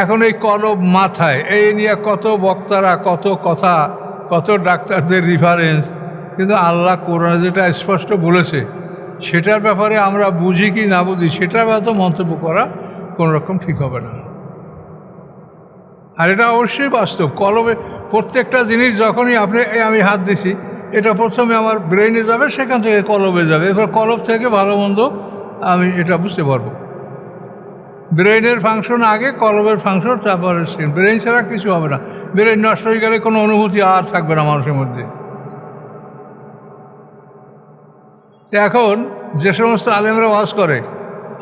এখন এই কলব মাথায়, এই নিয়ে কত বক্তারা, কত কথা, কত ডাক্তারদের রেফারেন্স, কিন্তু আল্লাহ কোরআনে যেটা স্পষ্ট বলেছে সেটার ব্যাপারে আমরা বুঝি কি না বুঝি সেটার ব্যাপারে মন্তব্য করা কোনো রকম ঠিক হবে না। আর এটা অবশ্যই বাস্তব। কলবে প্রত্যেকটা জিনিস যখনই আমি হাত দিছি, এটা প্রথমে আমার ব্রেইনে যাবে, সেখান থেকে কলবে যাবে, এবার কলব থেকে ভালো মন্দ আমি এটা বুঝতে পারবো। ব্রেইনের ফাংশন আগে, কলবের ফাংশন তারপরে। ব্রেইন ছাড়া কিছু হবে না। ব্রেইন নষ্ট হয়ে গেলে কোনো অনুভূতি আর থাকবে না মানুষের মধ্যে। এখন যে সমস্ত আলেমরা ওয়াজ করে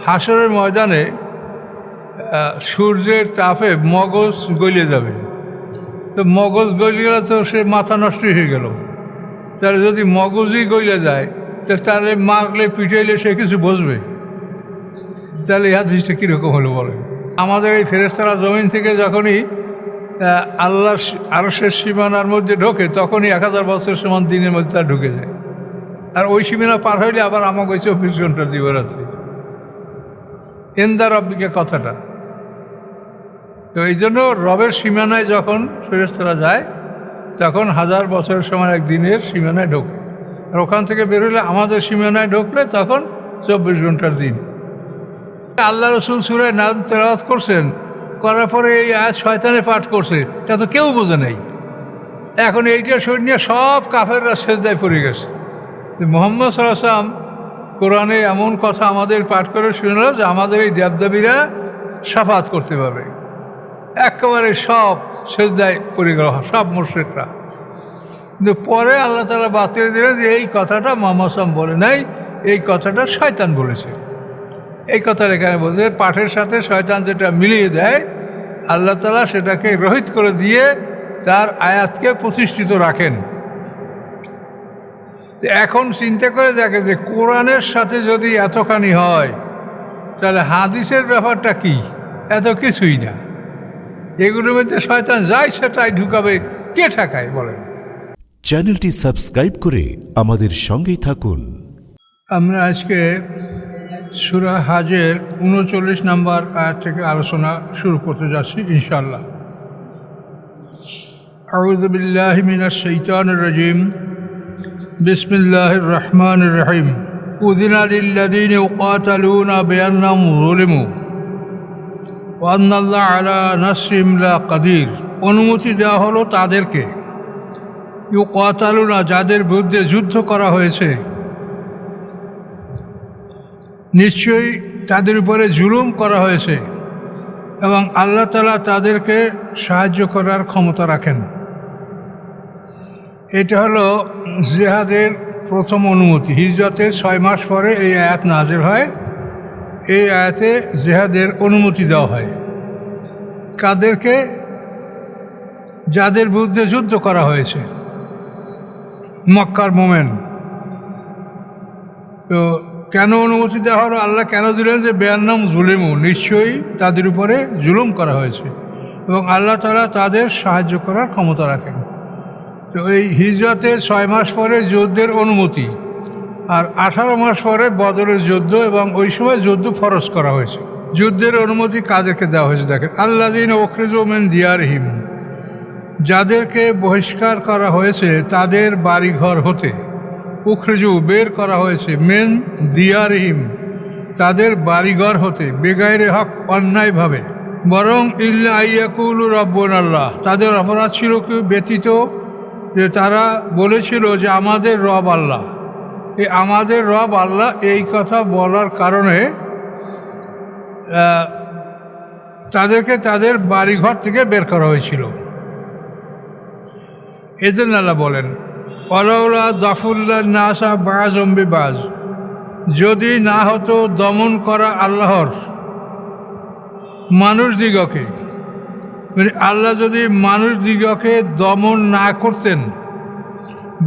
হাসরের ময়দানে সূর্যের তাপে মগজ গলে যাবে, তো মগজ গলে গেলে তো সে মাথা নষ্টই হয়ে গেল। তাহলে যদি মগজই গলে যায় তাহলে মারলে পিটাইলে সে কিছু বুঝবে? তাহলে এই হাদিসটা কীরকম হলো বলেন? আমাদের এই ফেরেশতারা জমিন থেকে যখনই আল্লাহ আরশের সীমানার মধ্যে ঢোকে তখনই 1000 বছর সমান দিনের মধ্যে তার ঢুকে যায়। আর ওই সীমানা পার হইলে আবার আমাকে 24 ঘন্টা দিবরাত্রি। এন্দা রব্বিকে কথাটা তো এই জন্য রবের সীমানায় যখন ফেরেশতারা যায় তখন 1000 বছরের সমান একদিনের সীমানায় ঢোকে। আর ওখান থেকে বেরোলে আমাদের সীমানায় ঢুকলে তখন 24 ঘন্টার দিন। আল্লাহ রসুল সূরা নাম তেলাওয়াত করছেন, করার পরে এই আয়াত শয়তানে পাঠ করছে, তা তো কেউ বোঝে নাই। এখন এইটা সৈন্য সব কাফেররা সেজদায় পড়ে গেছে। মুহাম্মদ সাল্লাল্লাহু আলাইহি ওয়াসাল্লাম কোরআনে এমন কথা আমাদের পাঠ করে শুনল যে আমাদের এই দেবদেবীরা শাফাত করতে পারবে। একেবারে সব সেজদায় পড়ে গেল, সব মুশরিকরা। কিন্তু পরে আল্লাহ তাআলা বাতিল দিলেন যে এই কথাটা মুহাম্মদ সাল্লাল্লাহু আলাইহি ওয়াসাল্লাম বলে নাই, এই কথাটা শয়তান বলেছে। এই কথার এখানে বলছে পাঠের সাথে শয়তান যেটা মিলিয়ে দেয় আল্লাহ তাআলা সেটাকে রহিত করে দিয়ে তার আয়াতকে প্রতিষ্ঠিত রাখেন। এখন চিন্তা করে দেখে যে কোরআনের সাথে যদি এতখানি হয় তাহলে হাদিসের ব্যাপারটা কি? এত কিছুই না। এগুলোর মধ্যে শয়তান যাই সেটাই ঢুকাবে, কে ঠেকায় বলেন? চ্যানেলটি সাবস্ক্রাইব করে আমাদের সঙ্গেই থাকুন। আমরা আজকে সূরা হাজের 39 নম্বর আয়াত থেকে আলোচনা শুরু করতে যাচ্ছি ইনশাআল্লাহ। আউযু বিল্লাহি মিনাশ শাইতানির রাজিম। বিসমিল্লাহির রহমানির রহিম। উযিনা লিল্লাযীনা ইউকাতালুনা বিআন্নাহুম যুলিমু ওয়া আন্নাল্লাহা আলা নাসরিহিম লাকাদির। অনুমতি দেওয়া হলো তাদেরকে, ইউকাতালুনা যাদের বিরুদ্ধে যুদ্ধ করা হয়েছে, নিশ্চয়ই তাদের উপরে জুলুম করা হয়েছে এবং আল্লাহ তাআলা তাদেরকে সাহায্য করার ক্ষমতা রাখেন। এটা হলো জিহাদের প্রথম অনুমতি। হিজরতের 6 মাস পরে এই আয়াত নাজিল হয়। এই আয়াতে জিহাদের অনুমতি দেওয়া হয় কাদেরকে? যাদের বিরুদ্ধে যুদ্ধ করা হয়েছে, মক্কার মোমেন। তো কেন অনুমতি দেওয়া হলো? আল্লাহ কেন দিলেন যে বিআন্নাহুম যুলিমু, নিশ্চয়ই তাদের উপরে জুলুম করা হয়েছে এবং আল্লাহ তাআলা তাদের সাহায্য করার ক্ষমতা রাখেন। তো এই হিজরতের 6 মাস পরে যুদ্ধের অনুমতি, আর 18 মাস পরে বদরের যুদ্ধ, এবং ওই সময় যুদ্ধ ফরজ করা হয়েছে। যুদ্ধের অনুমতি কাদেরকে দেওয়া হয়েছে দেখেন। আল্লাযীনা উখরিজু মিন দিয়ারিহিম, যাদেরকে বহিষ্কার করা হয়েছে তাদের বাড়িঘর হতে। উখরিজু বের করা হয়েছে, মিন দিয়ারিহিম তাদের বাড়িঘর হতে, বেগাইরে হক অন্যায়ভাবে, বরং ইল্লা আইয়াকুলু রাব্বুনাল্লাহ তাদের অপরাধ ছিল কি ব্যতীত যে তারা বলেছিল যে আমাদের রব আল্লাহ। এই আমাদের রব আল্লাহ এই কথা বলার কারণে তাদেরকে তাদের বাড়িঘর থেকে বের করা হয়েছিল। এজন্য আল্লাহ বলেন ওয়ালাউলা দাফুল্লাহ নাসা বাযুম বিবাজ, যদি না হতো দমন করা আল্লাহর মানুষ দিগকে, মানে আল্লাহ যদি মানুষ দিগকে দমন না করতেন,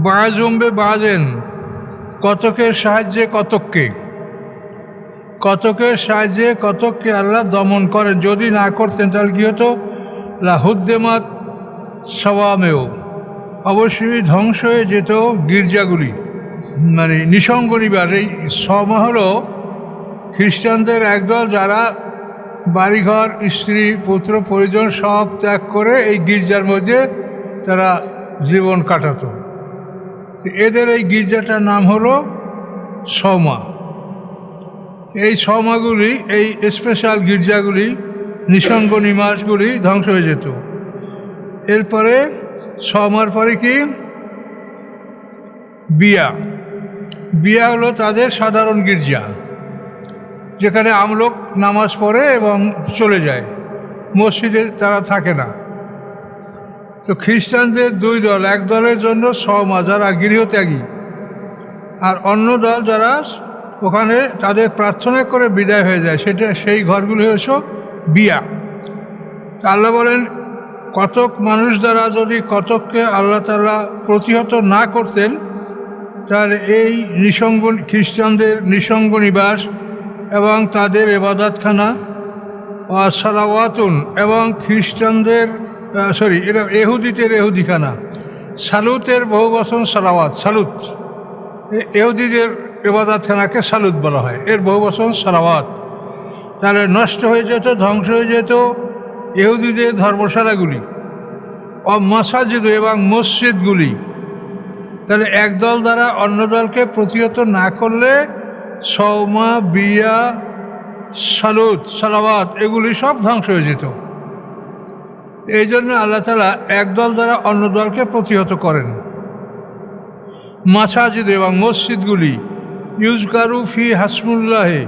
বাযুম বিবাজেন কতকের সাহায্যে কতককে, কতকের সাহায্যে কতককে আল্লাহ দমন করেন। যদি না করতেন তাহলে কী হতো? লাহুদ্দেমাত সওয়ামেও, অবশ্যই ধ্বংস হয়ে যেত গির্জাগুলি, মানে নিঃসঙ্গ নিবাস। এই সমা হলো খ্রিস্টানদের একদল যারা বাড়িঘর, স্ত্রী, পুত্র, পরিজন সব ত্যাগ করে এই গির্জার মধ্যে তারা জীবন কাটাতো। এদের এই গির্জাটার নাম হলো সৌমা। এই সৌমাগুলি, এই স্পেশাল গির্জাগুলি, নিঃসঙ্গ নিবাসগুলি ধ্বংস হয়ে যেত। এরপরে সৌমার পরে কি বিয়া। বিয়া হলো তাদের সাধারণ গির্জা, যেখানে আমলোক নামাজ পড়ে এবং চলে যায়, মসজিদে তারা থাকে না। তো খ্রিস্টানদের দুই দল, এক দলের জন্য সৌমা যারা গৃহত্যাগী, আর অন্য দল যারা ওখানে তাদের প্রার্থনা করে বিদায় হয়ে যায়, সেই ঘরগুলি হচ্ছে বিয়া। আল্লাহ বলেন কতক মানুষ দ্বারা যদি কতককে আল্লাহ তাআলা প্রতিহত না করতেন, তাহলে এই নিঃসঙ্গ খ্রিস্টানদের নিঃসঙ্গ নিবাস এবং তাদের ইবাদতখানা সালাওয়াতুন এবং খ্রিস্টানদের এটা এহুদিদের এহুদিখানা, সালুতের বহু বচন সালাওয়াত, সালুত, এহুদিদের ইবাদতখানাকে সালুত বলা হয়, এর বহু বচন সালাওয়াত। তাহলে নষ্ট হয়ে যেত, ধ্বংস হয়ে যেত ইহুদিদের ধর্মশালাগুলি ও মাসাজিদ এবং মসজিদগুলি। তাহলে এক দল দ্বারা অন্য দলকে প্রতিহত না করলে সৌমা, বিয়া, সালুত, সালাওয়াত এগুলি সব ধ্বংস হয়ে যেত। এই জন্য আল্লাহ তাআলা এক দল দ্বারা অন্য দলকে প্রতিহত করেন। মাসাজিদ এবং মসজিদগুলি ইউজকারু ফি হাসমুল্লাহে,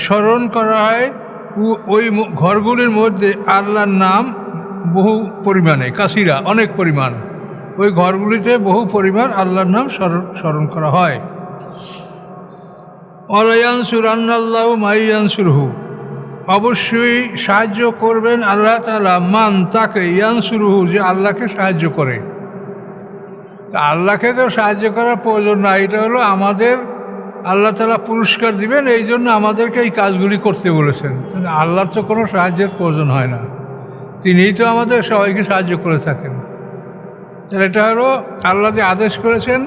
স্মরণ করা হয় ওই ঘরগুলির মধ্যে আল্লাহর নাম বহু পরিমাণে, কাসিরা অনেক পরিমাণ, ওই ঘরগুলিতে বহু পরিমাণ আল্লাহর নাম স্মরণ করা হয়। ওয়ালায়ানসুরান্নাল্লাহু মাইয়ানসুরহু, অবশ্যই সাহায্য করবেন আল্লাহ তাআলা মান তাকে, ইয়ানসুরহু যে আল্লাহকে সাহায্য করে। তা আল্লাহকে তো সাহায্য করার প্রয়োজন না, এটা হলো আমাদের আল্লাহ তাআলা পুরস্কার দিবেন, এই জন্য আমাদেরকে এই কাজগুলি করতে বলেছেন। আল্লাহর তো কোনো সাহায্যের প্রয়োজন হয় না, তিনিই তো আমাদের সবাইকে সাহায্য করে থাকেন। তাহলে এটা হলো আল্লাহ যে আদেশ করেছেন,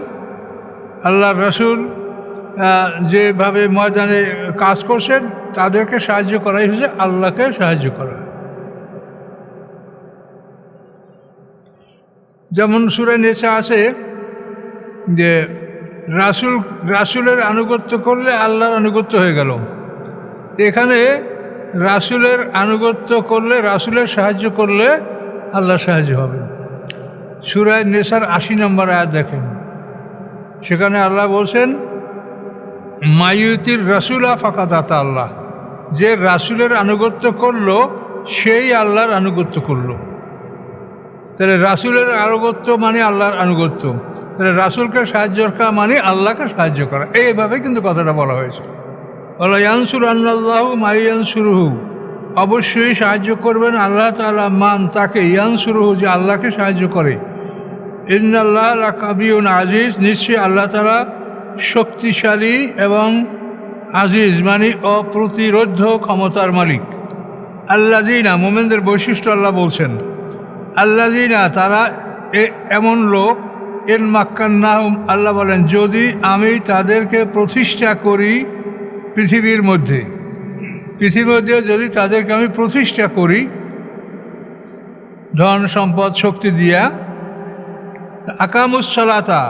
আল্লাহর রাসূল যেভাবে ময়দানে কাজ করছেন, তাদেরকে সাহায্য করাই হচ্ছে আল্লাহকে সাহায্য করা। যেমন সূরা নিসা আছে যে রাসূলের আনুগত্য করলে আল্লাহর আনুগত্য হয়ে গেল। এখানে রাসূলের আনুগত্য করলে, রাসূলের সাহায্য করলে আল্লাহ সাহায্য হবে। সূরা নিসার ৮০ নম্বর আয়াত দেখেন, সেখানে আল্লাহ বলছেন মাইয়ুতির রাসূলা ফাকাদ আতা আল্লাহ, যে রাসূলের আনুগত্য করলো সেই আল্লাহর আনুগত্য করলো। তাহলে রাসূলের আনুগত্য মানে আল্লাহর আনুগত্য, তাহলে রাসূলকে সাহায্য করা মানে আল্লাহকে সাহায্য করা, এইভাবে কিন্তু কথাটা বলা হয়েছে। ওয়ালা ইয়ানসুরান্নাল্লাহু মাইয়ানসুরহু, অবশ্যই সাহায্য করবেন আল্লাহ তাআলা মান তাকে, ইয়ানসুরহু যে আল্লাহকে সাহায্য করে। ইন্নাল্লাহা লাকাবিয়ুন আজিজ, নিশ্চয়ই আল্লাহ তাআলা শক্তিশালী এবং আজিজ মানে অপ্রতিরোধ্য ক্ষমতার মালিক। আল্লাযীনা, মুমিনদের বৈশিষ্ট্য আল্লাহ বলছেন, আল্লাযীনা তারা এমন লোক, ইন মাক্কান্নাহুম, আল্লাহ বলেন যদি আমি তাদেরকে প্রতিষ্ঠা করি পৃথিবীর মধ্যে যদি তাদেরকে আমি প্রতিষ্ঠা করি ধন সম্পদ শক্তি দিয়া, আকামুস সালাতা,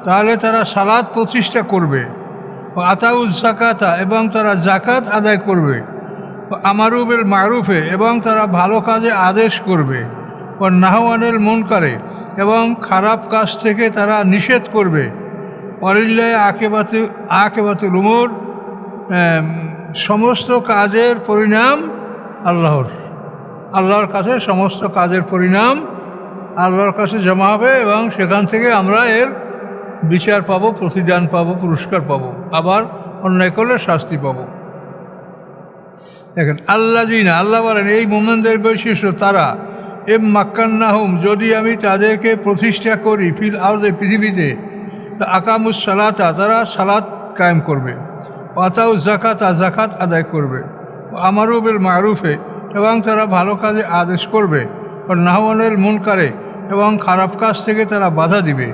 তাহলে তারা সালাত প্রতিষ্ঠা করবে, আতাউজ যাকাতা, এবং তারা জাকাত আদায় করবে, আমারু বিল মারুফে, এবং তারা ভালো কাজে আদেশ করবে, ও নাহওয়ানিল মুনকারে, এবং খারাপ কাজ থেকে তারা নিষেধ করবে। ওয়ালিল্লাহি আকিবাতুল উমুর, সমস্ত কাজের পরিণাম আল্লাহর কাছে, সমস্ত কাজের পরিণাম আল্লাহর কাছে জমা হবে, এবং সেখান থেকে আমরা এর বিচার পাবো, প্রতিদান পাবো, পুরস্কার পাবো, আবার অন্যায় করলে শাস্তি পাবো। দেখেন আল্লাযীনা, আল্লাহ বলেন এই মুমিনদের বৈশিষ্ট্য তারা, এম মাক্কান্নাহুম যদি আমি তাদেরকে প্রতিষ্ঠা করি ফিল আরদে পৃথিবীতে, আকামুস সালাতা তারা সালাত কায়েম করবে, আতাউজ যাকাতা জাকাত আদায় করবে, আমারু বিল মারুফে এবং তারা ভালো কাজে আদেশ করবে, ও নাহওয়ানিল মুনকারে এবং খারাপ কাজ থেকে তারা বাধা দিবে।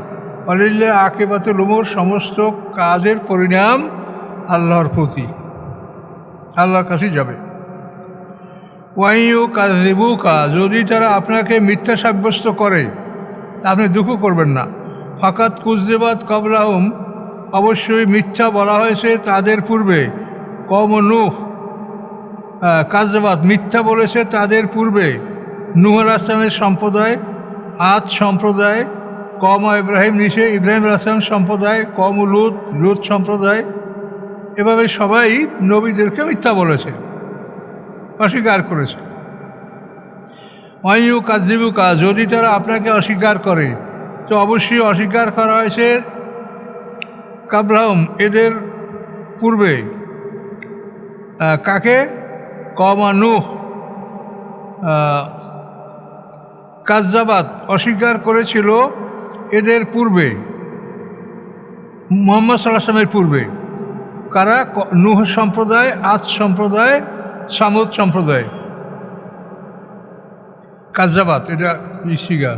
ওয়ালিল্লাহি আকিবাতুল উমুর, সমস্ত কাজের পরিণাম আল্লাহর প্রতি, আল্লাহর কাছে যাবে। ওয়াইউ কাযিবুকা, যদি তারা আপনাকে মিথ্যা সাব্যস্ত করে তা আপনি দুঃখ করবেন না। ফাকাত কুযযিবাত ক্বাবলাহুম, অবশ্যই মিথ্যা বলা হয়েছে তাদের পূর্বে। কওম নূহ কাযযাবাত, মিথ্যা বলেছে তাদের পূর্বে নূহ আলাইহিস সালামের সম্প্রদায়, আদ সম্প্রদায়, কওম ইব্রাহিম নিচে ইব্রাহিম আলাইহিস সালাম সম্প্রদায়, কওম লূত লূত সম্প্রদায়। এভাবে সবাই নবীদেরকে মিথ্যা বলেছে, অস্বীকার করেছে। ওয়াইউ কাযযিবুকা, যদি তারা আপনাকে অস্বীকার করে তো অবশ্যই অস্বীকার করা হয়েছে কাবলাহুম, এদের পূর্বে। কাকে? কওম নূহ কাযযাবাত, অস্বীকার করেছিল এদের পূর্বে, মুহাম্মদ সাল্লাল্লাহু আলাইহি ওয়াসাল্লামের পূর্বে। কারা? নূহ সম্প্রদায়, আদ সম্প্রদায়, সামুদ সম্প্রদায়। কাযযাবাত এটা ইশিগা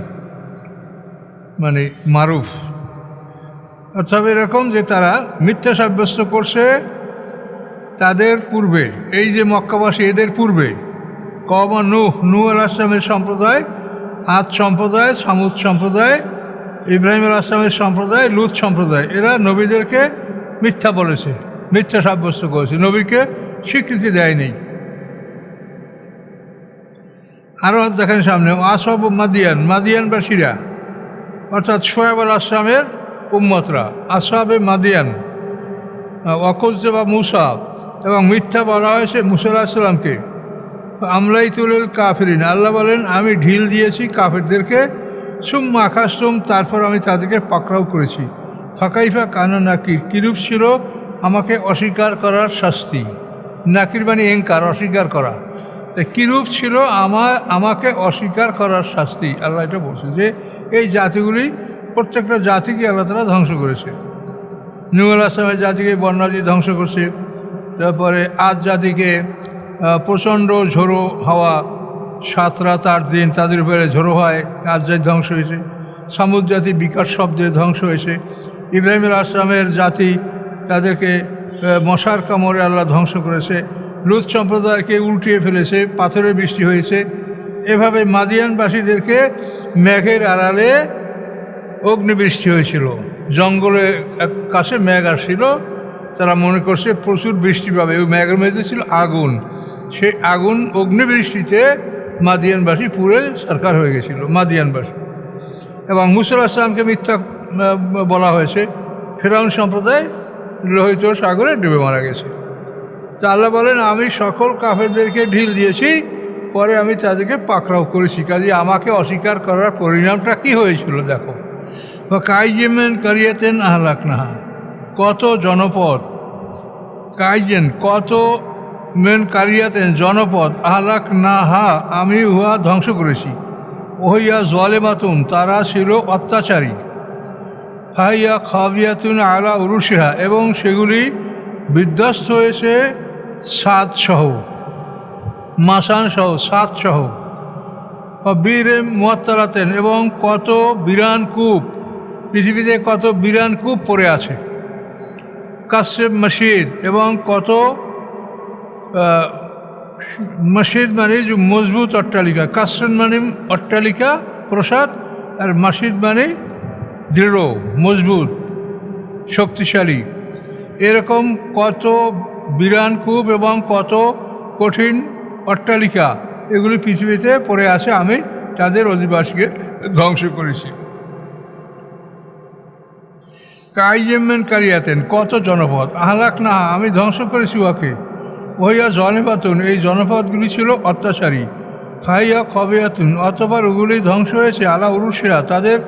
মানে মারুফ, অর্থাৎ এরকম যে তারা মিথ্যা সাব্যস্ত করছে তাদের পূর্বে। এই যে মক্কাবাসী, এদের পূর্বে কওম নূহ আলাইহিস সালামের সম্প্রদায়, আদ সম্প্রদায়, সামুদ সম্প্রদায়, ইব্রাহিম আলাইহিস সালামের সম্প্রদায়, লূত সম্প্রদায়, এরা নবীদেরকে মিথ্যা বলেছে, মিথ্যা সাব্যস্ত করেছে, নবীকে স্বীকৃতি দেয়নি। আরও দেখেন সামনে, আসব মাদিয়ানবাসীরা, অর্থাৎ শোয়েব আলাইহিস সালামের উম্মতরা, আসহাবে মাদিয়ান। ওয়াকুযযিবা মূসা, এবং মিথ্যা বলা হয়েছে মূসা আলাইহিস সালামকে। আমলাইতুল কাফিরিন, আল্লাহ বলেন আমি ঢিল দিয়েছি কাফিরদেরকে। সুম্মা আখাসতুম, তারপর আমি তাদেরকে পাকড়াও করেছি। ফাকাইফা কানা নাকির, কিরূপ ছিল আমাকে অস্বীকার করার শাস্তি। নাকির মানে এঙ্কার, অস্বীকার করা। কিরূপ ছিল আমাকে অস্বীকার করার শাস্তি। আল্লাহ এটা বলছে যে এই জাতিগুলি, প্রত্যেকটা জাতিকে আল্লাহ তাআলা ধ্বংস করেছে। নূহ আলাইহিস সালামের জাতিকে বন্যাদি ধ্বংস করছে, তারপরে আদ জাতিকে প্রচণ্ড ঝোড়ো হাওয়া, 7 রাত 8 দিন তাদের উপরে ঝোড়ো হয়, আদ জাতি ধ্বংস হয়েছে। সামুদ জাতি বিকট শব্দে ধ্বংস হয়েছে। ইব্রাহিম আলাইহিস সালামের জাতি, তাদেরকে মশার কামড়ে আল্লাহ ধ্বংস করেছে। লূত সম্প্রদায়কে উল্টিয়ে ফেলেছে, পাথরের বৃষ্টি হয়েছে। এভাবে মাদিয়ানবাসীদেরকে মেঘের আড়ালে অগ্নিবৃষ্টি হয়েছিল। জঙ্গলে এক কাছে মেঘ আসছিল, তারা মনে করছে প্রচুর বৃষ্টি পাবে, ওই মেঘের মধ্যে ছিল আগুন। সেই আগুন অগ্নিবৃষ্টিতে মাদিয়ানবাসী পুরে সরকার হয়ে গেছিল, মাদিয়ানবাসী। এবং মূসা আলাইহিস সালামকে মিথ্যা বলা হয়েছে, ফিরআউন সম্প্রদায় লোহিত সাগরে ডুবে মারা গেছে। তা আল্লাহ বলেন আমি সকল কাফেরদেরকে ঢিল দিয়েছি, পরে আমি তাদেরকে পাকড়াও করেছি। কাজে আমাকে অস্বীকার করার পরিণামটা কি হয়েছিল দেখো। বা কাইজেমেন কারিয়াতেন আহলাকনাহা, কত জনপদ, কাইজেন কত মেন কারিয়াতেন জনপদ, আহলাকনাহা আমি উহা ধ্বংস করেছি। ওহিয়া জলেমাতুন, তারা ছিল অত্যাচারী। ফাহিয়া খাবিয়াতুন আলা উরুশিহা, এবং সেগুলি বিধ্বস্ত হয়েছে ছাদসহ, মাসানসহ, ছাদসহ। বীরে মুয়াত্তালাতেন, এবং কত বিরান কূপ, পৃথিবীতে কত বিরান কূপ পড়ে আছে। কাসেব মসজিদ, এবং কত মসজিদ মানে যে মজবুত অট্টালিকা। কাসেব মানে অট্টালিকা প্রসাদ, আর মসজিদ মানে দৃঢ়, মজবুত, শক্তিশালী। এরকম কত বিরান কূপ এবং কত কঠিন অট্টালিকা, এগুলি পৃথিবীতে পড়ে আছে, আমি তাদের অধিবাসীকে ধ্বংস করেছি। কাইজেমেন কারিয়াতেন, কত জনপদ, আহলাকনাহা আমি ধ্বংস করেছি উহাকে। ওহিয়া জনপাতুন, এই জনপদগুলি ছিল অত্যাচারী। ফাহিয়া খবিয়াতুন, অতঃপর ওগুলি ধ্বংস হয়েছে আলা উরুশিহা, তাদের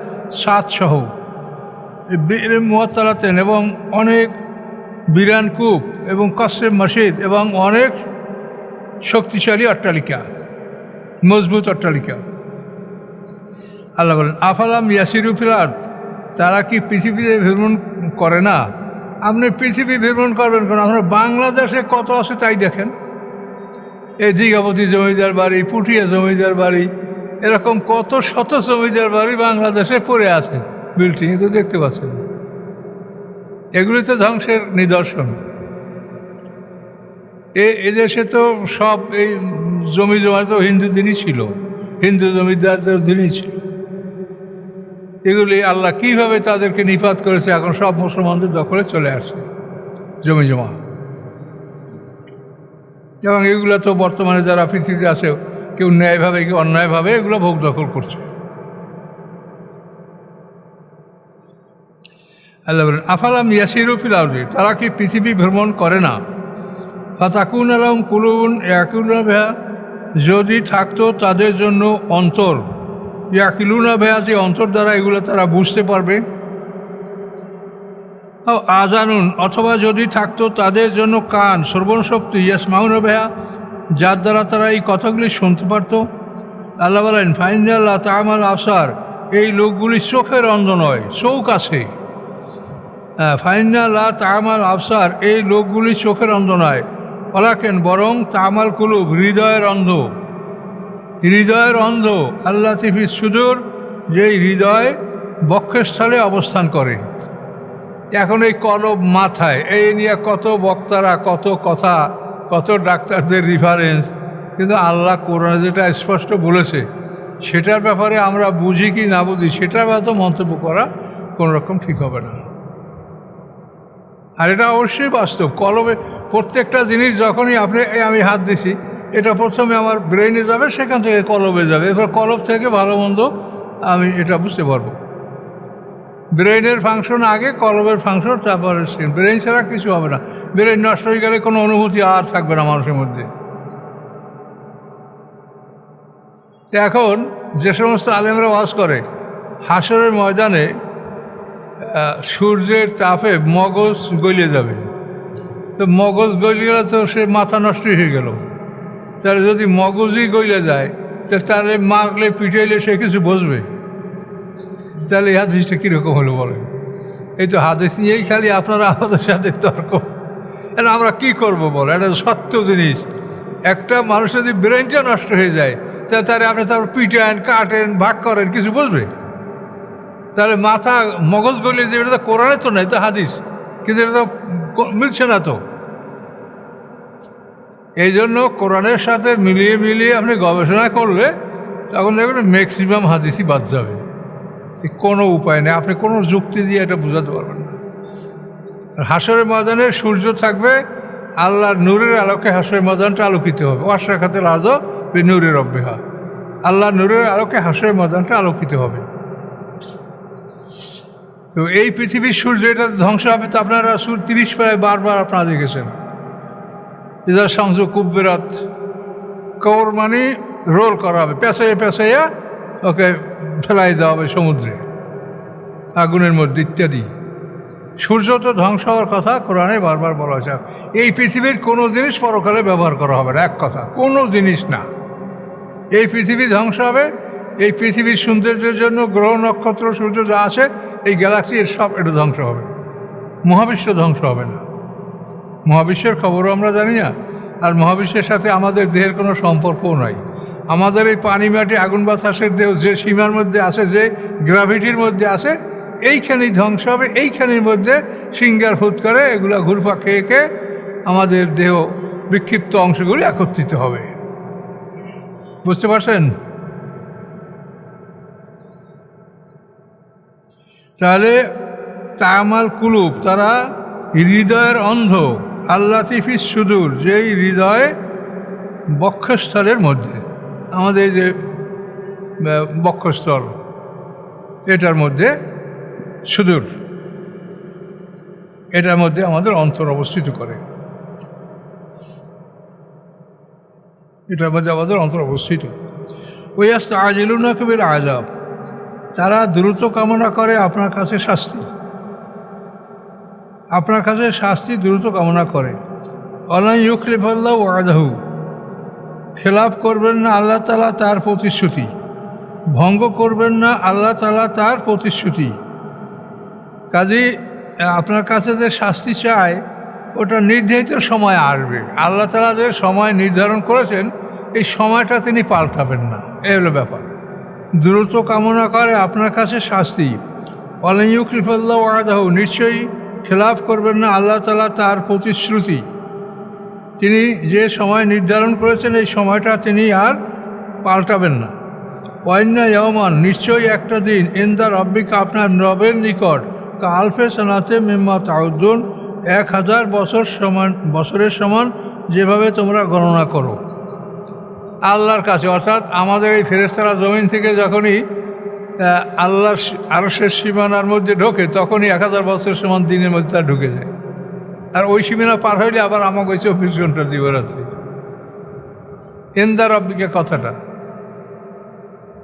ছাদসহ। বীরে মুয়াত্তালাতেন, এবং অনেক বিরান কূপ, এবং কাসেব মসজিদ, এবং অনেক শক্তিশালী অট্টালিকা, মজবুত অট্টালিকা। আল্লাহ বলেন আফালাম ইয়াসিরু ফিল আরদ, তারা কি পৃথিবীতে ভ্রমণ করে না? আপনি পৃথিবী ভ্রমণ করবেন কেন? আপনার বাংলাদেশে কত আছে তাই দেখেন। এই দীঘাপতি জমিদার বাড়ি, পুঠিয়া জমিদার বাড়ি, এরকম কত শত জমিদার বাড়ি বাংলাদেশে পড়ে আছে, বিল্ডিং তো দেখতে পাচ্ছেন। এগুলি তো ধ্বংসের নিদর্শন। এদেশে তো সব এই জমি জমা তো হিন্দুদেরই ছিল, হিন্দু জমিদারদের দিনই ছিল। এগুলি আল্লাহ কীভাবে তাদেরকে নিপাত করেছে, এখন সব মুসলমানদের দখলে চলে আসছে জমি জমা। এবং এগুলো তো বর্তমানে যারা পৃথিবীতে আছে, কেউ ন্যায়ভাবে কেউ অন্যায়ভাবে এগুলো ভোগ দখল করছে। আল্লাহ বলেন, আফালাম ইয়াসিরু ফিল আরদি, তারা কি পৃথিবী ভ্রমণ করে না? ফাতাকুন আলম কুলুবুন ইয়াকুলুনা বিহা, যদি থাকতো তাদের জন্য অন্তর, ইয়াকিলুনা বিহা, যে অন্তর দ্বারা এগুলো তারা বুঝতে পারবে। আজানুন, অথবা যদি থাকতো তাদের জন্য কান, শ্রবণ শক্তি, ইয়াসমাউনা বিহা, যার দ্বারা তারা এই কথাগুলি শুনতে পারত। আল্লাহ বলেন, ফাইনাল্লাহ তামাল আবসার, এই লোকগুলি চোখের অন্ধ নয়, চোখ আছে। ফাইনাল্লাহ তামাল আবসার, এই লোকগুলি চোখের অন্ধ নয়, ওলাকেন বরং তামাল কুলুব, হৃদয়ের অন্ধ। হৃদয়ের অন্ধ আল্লাহ তিফিস সুদূর, যেই হৃদয় বক্ষস্থলে অবস্থান করে। এখন এই কলব মাথায়, এই নিয়ে কত বক্তারা, কত কথা, কত ডাক্তারদের রেফারেন্স, কিন্তু আল্লাহ কোরআনে যেটা স্পষ্ট বলেছে সেটার ব্যাপারে আমরা বুঝি কি না বুঝি, সেটার ব্যাপারে মন্তব্য করা কোনো রকম ঠিক হবে না। আর এটা অবশ্যই বাস্তব। কলবে প্রত্যেকটা জিনিস যখনই আমি হাত দিছি, এটা প্রথমে আমার ব্রেইনে যাবে, সেখান থেকে কলবে যাবে, এবার কলব থেকে ভালো মন্দ আমি এটা বুঝতে পারবো। ব্রেইনের ফাংশন আগে, কলবের ফাংশন তারপরে। ব্রেইন ছাড়া কিছু হবে না। ব্রেইন নষ্ট হয়ে গেলে কোনো অনুভূতি আর থাকবে না মানুষের মধ্যে। এখন যে সমস্ত আলেমরা ওয়াজ করে হাসরের ময়দানে সূর্যের তাপে মগজ গলিয়ে যাবে, তো মগজ গলিয়ে গেলে তো সে মাথা নষ্টই হয়ে গেল। তাহলে যদি মগজই গলিয়ে যায়, তাহলে মারলে পিটাইলে সে কিছু বুঝবে? তাহলে এই হাদিসটা কীরকম হলো বলেন? এই তো হাদিস নিয়েই খালি আপনারা আমাদের সাথে তর্ক। এটা আমরা কি করব বলো? এটা সত্য জিনিস। একটা মানুষ যদি ব্রেনটা নষ্ট হয়ে যায়, তাহলে আপনি তারপর পিটান, কাটেন, ভাগ করেন, কিছু বুঝবে? তাহলে মাথা মগজ গলিয়ে যাবে, এটা তো কোরআনে তো নাই, তো হাদিস, কিন্তু এটা তো মিলছে না। তো এই জন্য কোরআনের সাথে মিলিয়ে আপনি গবেষণা করলে তখন দেখবেন ম্যাক্সিমাম হাদিসই বাদ যাবে। কোনো উপায় নেই, আপনি কোনো যুক্তি দিয়ে এটা বোঝাতে পারবেন না। হাসরের ময়দানে সূর্য থাকবে, আল্লাহর নূরের আলোকে হাসরের ময়দানটা আলোকিত হবে। ওয়াশরাকাতিল আরদু বিনূরি রাব্বিহা, আল্লাহর নূরের আলোকে হাসরের ময়দানটা আলোকিত হবে। তো এই পৃথিবীর সূর্য এটা ধ্বংস হবে। তো আপনারা 30 প্রায় বারবার আপনারা দেখেছেন, ইজা শামসু কুব্বিরাত, কবর মানে রোল করা হবে, পেঁচাইয়া ওকে ফেলাই দেওয়া হবে সমুদ্রে, আগুনের মধ্যে ইত্যাদি। সূর্য তো ধ্বংস হওয়ার কথা কোরআনে বারবার বলা হয়েছে। এই পৃথিবীর কোনো জিনিস পরকালে ব্যবহার করা হবে না, এক কথা, কোনো জিনিস না। এই পৃথিবী ধ্বংস হবে। এই পৃথিবীর সৌন্দর্যের জন্য গ্রহ নক্ষত্র সূর্য যা আছে, এই গ্যালাক্সি, এর সব এটা ধ্বংস হবে। মহাবিশ্ব ধ্বংস হবে না। মহাবিশ্বের খবরও আমরা জানি না, আর মহাবিশ্বের সাথে আমাদের দেহের কোনো সম্পর্কও নাই। আমাদের এই পানি, মাটি, আগুন, বাতাসের দেহ যে সীমার মধ্যে আছে, যে গ্র্যাভিটির মধ্যে আছে, এইখানেই ধ্বংস হবে। এইখানের মধ্যে সিঙ্গার ফুট করে এগুলো ঘুরপা খেয়ে আমাদের দেহ বিক্ষিপ্ত অংশগুলি একত্রিত হবে। বুঝতে পারছেন? তাহলে তামাল কুলুব, তারা হৃদয়ের অন্ধ, আল্লাহ তিফিস সুদূর, যেই হৃদয় বক্ষস্থলের মধ্যে, আমাদের যে বক্ষস্থল, এটার মধ্যে সুদূর, এটার মধ্যে আমাদের অন্তর অবস্থিত করে। এটার মধ্যে আমাদের অন্তর অবস্থিত। ওই ইয়াস্তাজিলুনাকা বিল আযাব, তারা দ্রুত কামনা করে আপনার কাছে শাস্তি, আপনার কাছে শাস্তি দ্রুত কামনা করে। ওয়ালা ইউখলিফাল্লাহু ওয়াদাহু, খেলাফ করবেন না আল্লাহ তাআলা তার প্রতিশ্রুতি, ভঙ্গ করবেন না আল্লাহ তাআলা তার প্রতিশ্রুতি। কাজেই আপনার কাছে যে শাস্তি চায়, ওটা নির্ধারিত সময় আসবে। আল্লাহ তাআলা যে সময় নির্ধারণ করেছেন, এই সময়টা তিনি পাল্টাবেন না, এই হলো ব্যাপার। দ্রুত কামনা করে আপনার কাছে শাস্তি। ওয়ালা ইউখলিফাল্লাহু ওয়াদাহু, নিশ্চয়ই খেলাফ করবেন না আল্লাহ তাআলা তার প্রতিশ্রুতি। তিনি যে সময় নির্ধারণ করেছেন এই সময়টা তিনি আর পাল্টাবেন না। ওয়াইন্না ইয়মান, নিশ্চয়ই একটা দিন, ইনদা রব্বিকা, আপনার রবের নিকট, আলফে সানাতে মিম্মা তাউদ্দুন, 1000 বছরের সমান যেভাবে তোমরা গণনা করো। আল্লাহর কাছে, অর্থাৎ আমাদের এই ফেরেশতারা জমিন থেকে যখনই আল্লাহর আরশের সীমানার মধ্যে ঢোকে তখনই 1000 বছর সমান দিনের মধ্যে তার ঢুকে যায়। আর ওই সীমানা পার হইলে আবার আমাকে ওই 24 ঘন্টা দিবরাত্রি। ইনদা রব্বিকা কথাটা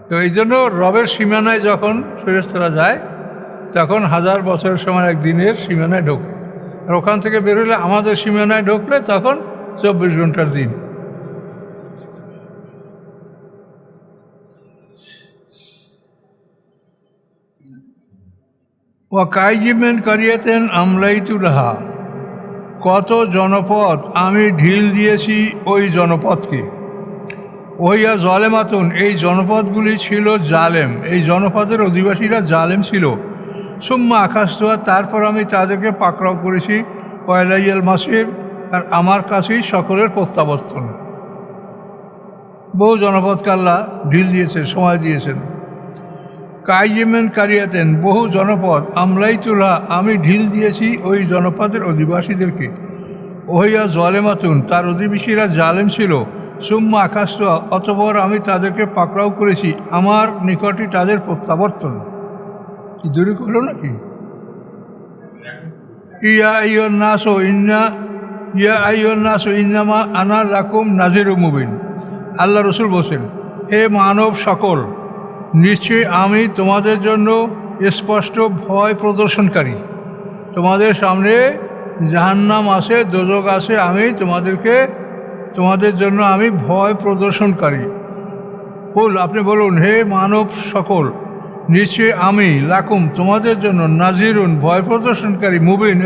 তো এই জন্য রবের সীমানায় যখন ফেরেশতারা যায় তখন 1000 বছরের সমান একদিনের সীমানায় ঢোকে। আর ওখান থেকে বেরোলে আমাদের সীমানায় ঢুকলে তখন 24 ঘন্টার দিন। ওয়া কাইজিমেন কারিয়াতেন আমলাইতুলাহা, কত জনপদ আমি ঢিল দিয়েছি ওই জনপদকে। ওইয়া জলেমাতুন, এই জনপদগুলি ছিল জালেম, এই জনপদের অধিবাসীরা জালেম ছিল। সুম্মা আকাশ দোয়া, তারপর আমি তাদেরকে পাকড়াও করেছি। ওয়াইলাইয়াল মাসির, আর আমার কাছেই সকলের প্রত্যাবর্তন। বহু জনপদকে আল্লাহ ঢিল দিয়েছেন, সময় দিয়েছেন। কাইজিমেন কারিয়াতেন, বহু জনপদ, আমলাইতুল্লাহ, আমি ঢিল দিয়েছি ওই জনপদের অধিবাসীদেরকে। ওহিয়া জলেমাতুন, তার অধিবাসীরা জালেম ছিল। সুম্মা আকাশ, অতঃপর আমি তাদেরকে পাকড়াও করেছি, আমার নিকটই তাদের প্রত্যাবর্তন। কি দূরে করলো নাকি? ইয়া আইয়ুন্নাস ইন্নামা আনা লাকুম নাযিরুম মুবিন। আল্লাহ রসুল বলছেন, হে মানব সকল, নিশ্চয়ই আমি তোমাদের জন্য স্পষ্ট ভয় প্রদর্শনকারী। তোমাদের সামনে জাহান্নাম আছে, দোজখ আছে, আমি তোমাদের জন্য আমি ভয় প্রদর্শনকারী। বল, আপনি বলুন, হে মানব সকল, নিশ্চয়ই আমি লাকুম তোমাদের জন্য নাজিরুন, ভয় প্রদর্শনকারী, মুবিন,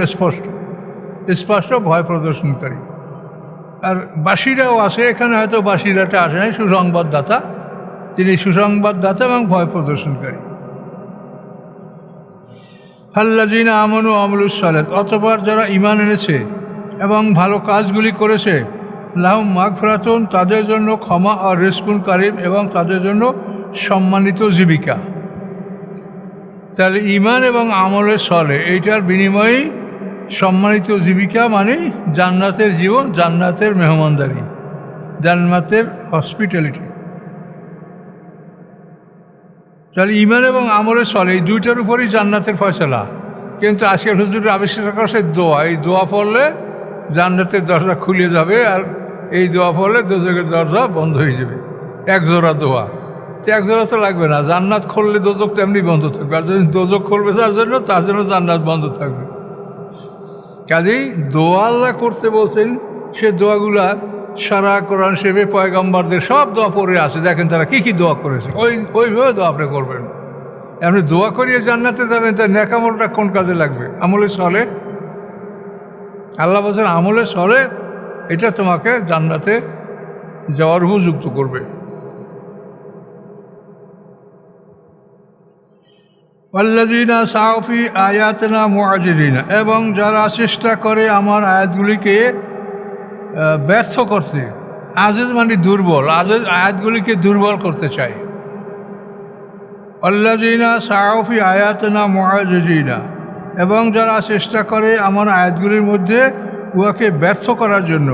স্পষ্ট ভয় প্রদর্শনকারী। আর বাসিরাও আছে, এখানে হয়তো বাসিরাটা আসে নাই, সুসংবাদদাতা, তিনি সুসংবাদদাতা এবং ভয় প্রদর্শনকারী। ফাল্লাযীনা আমানু ওয়া আমিলুস সালিহাত, অতঃপর যারা ঈমান এনেছে এবং ভালো কাজগুলি করেছে, লাহুম মাগফিরাতুন, তাদের জন্য ক্ষমা, আর রিজকুন কারীম, এবং তাদের জন্য সম্মানিত জীবিকা। তাহলে ঈমান এবং আমলের সালেহ, এইটার বিনিময়ে সম্মানিত জীবিকা মানে জান্নাতের জীবন, জান্নাতের মেহমানদারি, জান্নাতের হসপিটালিটি। তাহলে ঈমান এবং আমলের সালেহ এই দুইটার উপরই জান্নাতের ফয়সালা। কিন্তু আজকে হুজুরের আবিষ্কার করছে দোয়া, এই দোয়া পড়লে জান্নাতের দরজা খুলে যাবে, আর এই দোয়া পড়লে দোজখের দরজা বন্ধ হয়ে যাবে। একজোড়া দোয়া, তো একজোড়া তো লাগবে না, জান্নাত খুললে দোজখ তেমনি বন্ধ থাকবে, আর যদি দোজখ খুলবে তার জন্য জান্নাত বন্ধ থাকবে। কাজেই দোয়া আল্লাহ করতে বলছেন, সে দোয়াগুলা সারা কোরআন শরীফে পয়গম্বরদের সব দোয়া পড়ে আছে। দেখেন তারা কী কী দোয়া করেছে, ওইভাবে দোয়া আপনি করবেন। আপনি দোয়া করিয়ে জান্নাতে যাবেন, তার নেক আমলটা কোন কাজে লাগবে? আমলে সালেহ। আল্লাহ বলছেন আমলে সালেহ এটা তোমাকে জান্নাতে যাওয়ার উপযুক্ত করবে। ওয়াল্লাযীনা সাউ ফি আয়াতিনা মুআজিজিনা, এবং যারা চেষ্টা করে আমার আয়াতগুলিকে ব্যর্থ করতে। আজিজ মানে দুর্বল, আয়াতগুলিকে দুর্বল করতে চায়। ওয়াল্লাযীনা সাউ ফি আয়াতিনা মুআজিজিনা, এবং যারা চেষ্টা করে আমার আয়াতগুলির মধ্যে উহাকে ব্যর্থ করার জন্য।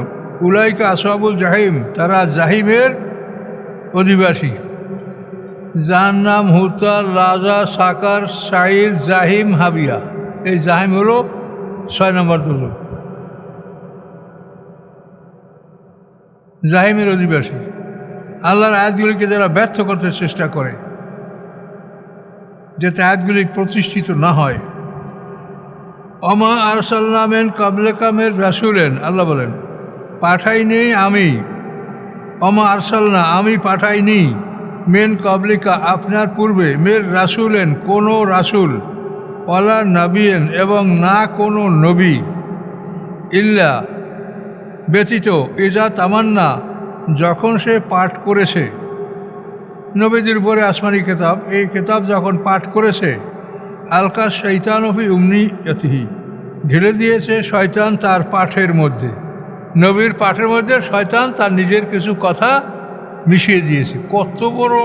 উলাইকা আসহাবুল জাহিম, তারা জাহিমের অধিবাসী। জাহান্নাম, হুতার, রাজা, সাকার, সাইর, জাহিম, হাবিয়া। এই জাহিম হলো 6 নম্বর দোজখ, জাহিমের অধিবাসী। আল্লাহর আয়াতগুলিকে যারা ব্যর্থ করতে চেষ্টা করে, যাতে আয়াতগুলি প্রতিষ্ঠিত না হয়। অমা আরসালনা মিন ক্বাবলিকা মির রাসূলিন, আল্লাহ বলেন পাঠাইনি আমি, অমা আরসালনা আমি পাঠাইনি, মিন ক্বাবলিকা আপনার পূর্বে, মির রাসূলিন কোনো রাসূল, ওয়ালা নবিয়্যিন এবং না কোনো নবী, ইল্লা ব্যতীত, ইজা তামান্না যখন সে পাঠ করেছে। নবীদের উপরে আসমানি কিতাব, এই কিতাব যখন পাঠ করেছে, আলকা শয়তান ফি উমনিয়াতিহি, ঢেলে দিয়েছে শয়তান তার পাঠের মধ্যে। নবীর পাঠের মধ্যে শয়তান তার নিজের কিছু কথা মিশিয়ে দিয়েছে। কত বড়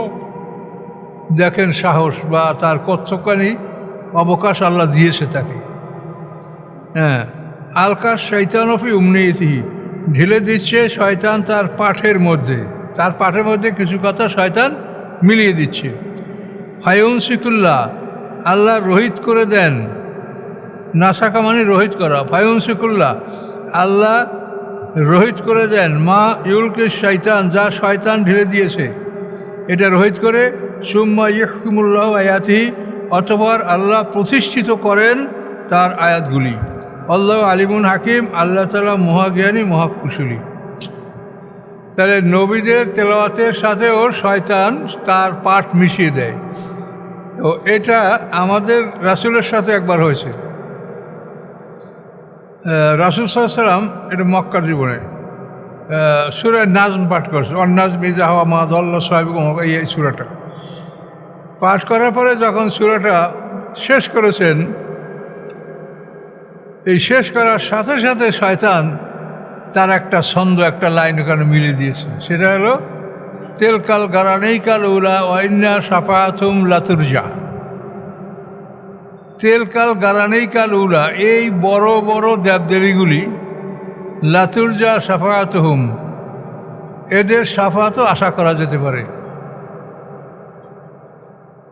দেখেন সাহস, বা তার কতখানি অবকাশ আল্লাহ দিয়েছে তাকে। হ্যাঁ, আলকা শয়তানফি উমনিয়তি, ঢেলে দিচ্ছে শয়তান তার পাঠের মধ্যে, তার পাঠের মধ্যে কিছু কথা শয়তান মিলিয়ে দিচ্ছে। ফায়ুনসিকুল্লাহ, আল্লাহ রহিত করে দেন, নাসাকা মানে রহিত করা, ফায়ুনসিকুল্লাহ আল্লাহ রহিত করে দেন, মা ইউলকে শয়তান, যা শয়তান ঢেলে দিয়েছে এটা রহিত করে, সুম্মা ইহকুমুল্লাহ আয়াতিহি, অতঃপর আল্লাহ প্রতিষ্ঠিত করেন তার আয়াতগুলি। আল্লাহ আলিমুন হাকিম, আল্লাহ তাআলা মহাজ্ঞানী মহাকুশলী। তাহলে নবীদের তেলাওয়াতের সাথেও শয়তান তার পাঠ মিশিয়ে দেয়। তো এটা আমাদের রাসূলের সাথে একবার হয়েছে। রাসূল সাল্লাল্লাহু আলাইহি ওয়াসাল্লাম এটা মক্কার জীবনে সূরা নাজম পাঠ করেছে, অন্নাজম ইযা হাওয়া মা দাল্লা সাহিবুকুম, এই সূরাটা পাঠ করার পরে যখন সূরাটা শেষ করেছেন, এই শেষ করার সাথে সাথে শয়তান তার একটা ছন্দ, একটা লাইন ওখানে মিলিয়ে দিয়েছে। সেটা হলো তেলকাল গারানেইকাল উলা ওয়াইন্না সাফাতুম লাতুরজা। তেলকাল গারানেইকাল উলা, এই বড় বড় দেবদেবীগুলি, লাতুরজা সাফাতুহুম, এদের সাফাতও আশা করা যেতে পারে।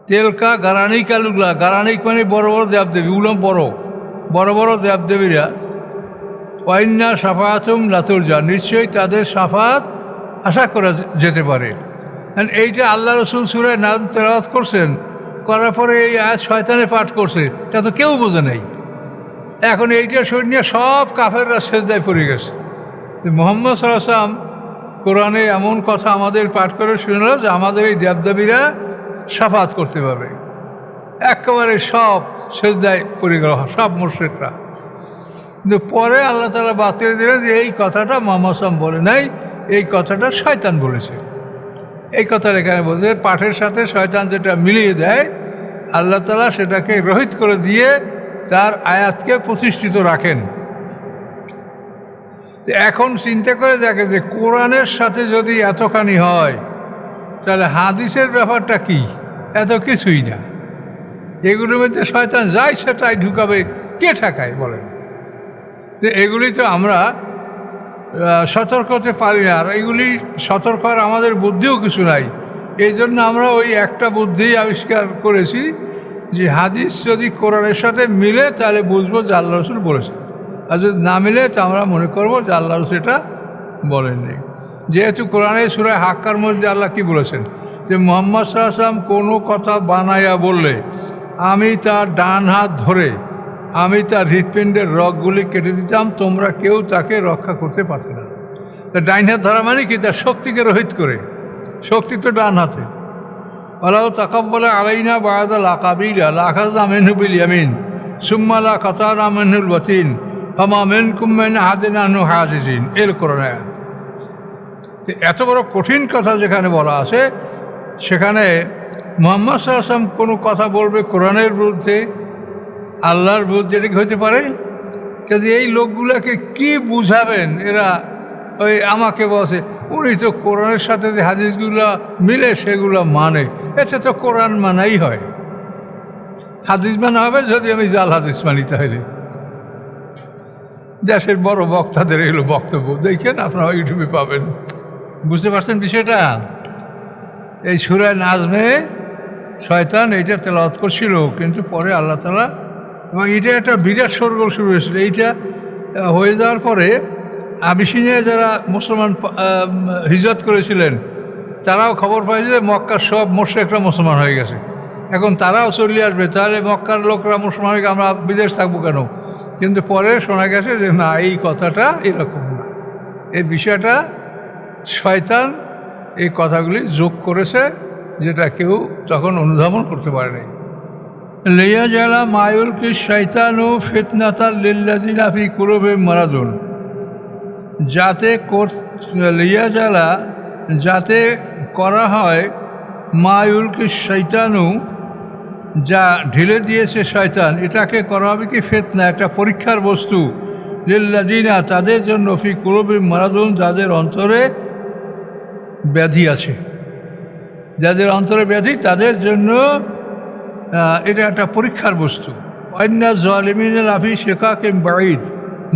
তেলকা গারানেইকাল উলা, গারানেইক মানে বড় বড় দেবদেবী, উলম বড় বড় বড় দেবদেবীরা, ওয়াইন্না সাফাতুম লাতুরজা, নিশ্চয়ই তাদের সাফাত আশা করা যেতে পারে। এইটা আল্লাহ রসুল সূরায় নাম তেলাওয়াত করছেন, করার পরে এই আয়াত শয়তানে পাঠ করছে, তা তো কেউ বোঝে নাই। এখন এইটা শুনিয়ে সব কাফেররা সেজদায় পড়ে গেছে। মুহাম্মদ সাল্লাল্লাহু আলাইহি ওয়াসাল্লাম কোরআনে এমন কথা আমাদের পাঠ করে শুনল যে আমাদের এই দেবদেবীরা সাফাত করতে পারবে। একেবারে সব সেজদায় পড়ে গেল, সব মুশরিকরা। কিন্তু পরে আল্লাহ তাআলা বাতিল দিলেন যে এই কথাটা মুহাম্মদ সাল্লাল্লাহু আলাইহি ওয়াসাল্লাম বলে নাই, এই কথাটা শয়তান বলেছে। এই কথাটা এখানে বলছে, পাঠের সাথে শয়তান যেটা মিলিয়ে দেয়, আল্লাহ তাআলা সেটাকে রহিত করে দিয়ে তার আয়াতকে প্রতিষ্ঠিত রাখেন। এখন চিন্তা করে দেখে যে কোরআনের সাথে যদি এতখানি হয়, তাহলে হাদিসের ব্যাপারটা কি? এত কিছুই না। এগুলোর মধ্যে শয়তান যাই সেটাই ঢুকাবে, কে ঠেকায় বলেন? যে এগুলি তো আমরা সতর্ক হতে পারি না, আর এইগুলি সতর্ক হওয়ার আমাদের বুদ্ধিও কিছু নাই। এই জন্য আমরা ওই একটা বুদ্ধি আবিষ্কার করেছি যে হাদিস যদি কোরআনের সাথে মিলে তাহলে বুঝবো যে আল্লাহ রসুল বলেছেন, আর যদি না মিলে তো আমরা মনে করবো যে আল্লাহ রসুল এটা বলেননি। যেহেতু কোরআনের সূরা হাক্কার মধ্যে আল্লাহ কি বলেছেন, যে মুহাম্মদ সাল্লাল্লাহু আলাইহি ওয়াসাল্লাম কোনো কথা বানাইয়া বললে আমি তার ডান হাত ধরে আমি তার হৃৎপিণ্ডের রগগুলি কেটে দিতাম, তোমরা কেউ তাকে রক্ষা করতে পারতে না। তা ডাইন হাত ধরা মানে কি? তার শক্তিকে রহিত করে, শক্তি তো ডান হাতে। আল্লাহ তাকাব্বালা আলাইনা বা'দাল আকাবিরা লাখাযনা মিনহু বিল ইয়ামিন সুম্মা লা কাতানা মিনহুল ওয়াতিন ফামা মিনকুম মিন আহাদিন আনহু হাজিজিন, এর কোরআন আয়াত। এত বড় কঠিন কথা যেখানে বলা আছে, সেখানে মুহাম্মদ সাল্লাল্লাহু আলাইহি ওয়াসাল্লাম কোনো কথা বলবে কোরআনের বিরুদ্ধে, আল্লাহর বিরুদ্ধে, এটা কি হতে পারে? কাজে এই লোকগুলোকে কি বুঝাবেন? এরা ওই আমাকে বলছে উনি তো কোরআনের সাথে যে হাদিসগুলো মিলে সেগুলো মানে, এতে তো কোরআন মানাই হয়। হাদিস মানা হবে যদি আমি জাল হাদিস মানি। তাহলে দেশের বড় বক্তাদের এগুলো বক্তব্য দেখেন, আপনারা ইউটিউবে পাবেন। বুঝতে পারছেন বিষয়টা? এই সূরা নাজমে শয়তান এইটা তেলাওয়াত করছিল, কিন্তু পরে আল্লাহ তাআলা, এবং এটা একটা বিরাট শোরগোল শুরু হয়েছিল। এইটা হয়ে যাওয়ার পরে আবিসিনিয়ায় যারা মুসলমান হিজরত করেছিলেন তারাও খবর পাইছে যে মক্কার সব মুশরিকরা মুসলমান হয়ে গেছে, এখন তারাও চলে আসবে, তাহলে মক্কার লোকরা মুসলমান হয়ে আমরা বিদেশ থাকবো কেন? কিন্তু পরে শোনা গেছে যে না, এই কথাটা এরকম না, এই বিষয়টা শয়তান এই কথাগুলি যোগ করেছে, যেটা কেউ তখন অনুধাবন করতে পারেনি। লিয়া জালা মায়ুল কি শয়তানু ফিতনাতাল লিল্লাযিনা ফি কুলুবিহিম মারাদুন, যাতে লিয়া জালা, যাতে করা হয়, মায়ুল কি শয়তানু, যা ঢেলে দিয়েছে শয়তান, এটাকে করা হবে কি ফিতনা, একটা পরীক্ষার বস্তু, লিল্লাযিনা তাদের জন্য ফি কুলুবিহিম মারাদুন যাদের অন্তরে ব্যাধি আছে, যাদের অন্তরে ব্যাধি তাদের জন্য এটা একটা পরীক্ষার বস্তু। ওয়াইন্না যালিমিনা লাফি শিকাকিন বাঈদ,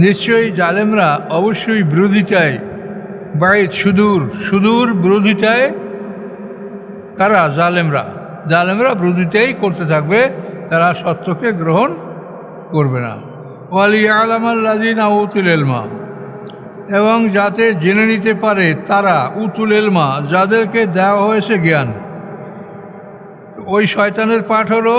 নিশ্চয়ই জালেমরা অবশ্যই বিরোধিতায়, বাঈদ সুদূর, সুদূর বিরোধিতায়। কারা? জালেমরা। জালেমরা বিরোধিতাই করতে থাকবে, তারা সত্যকে গ্রহণ করবে না। ওয়ালিয়ালামাল্লাযিনা উতুল ইলমা, এবং যাতে জেনে নিতে পারে তারা, উতুল ইলমা যাদেরকে দেওয়া হয়েছে জ্ঞান। ওই শয়তানের পাঠ হলো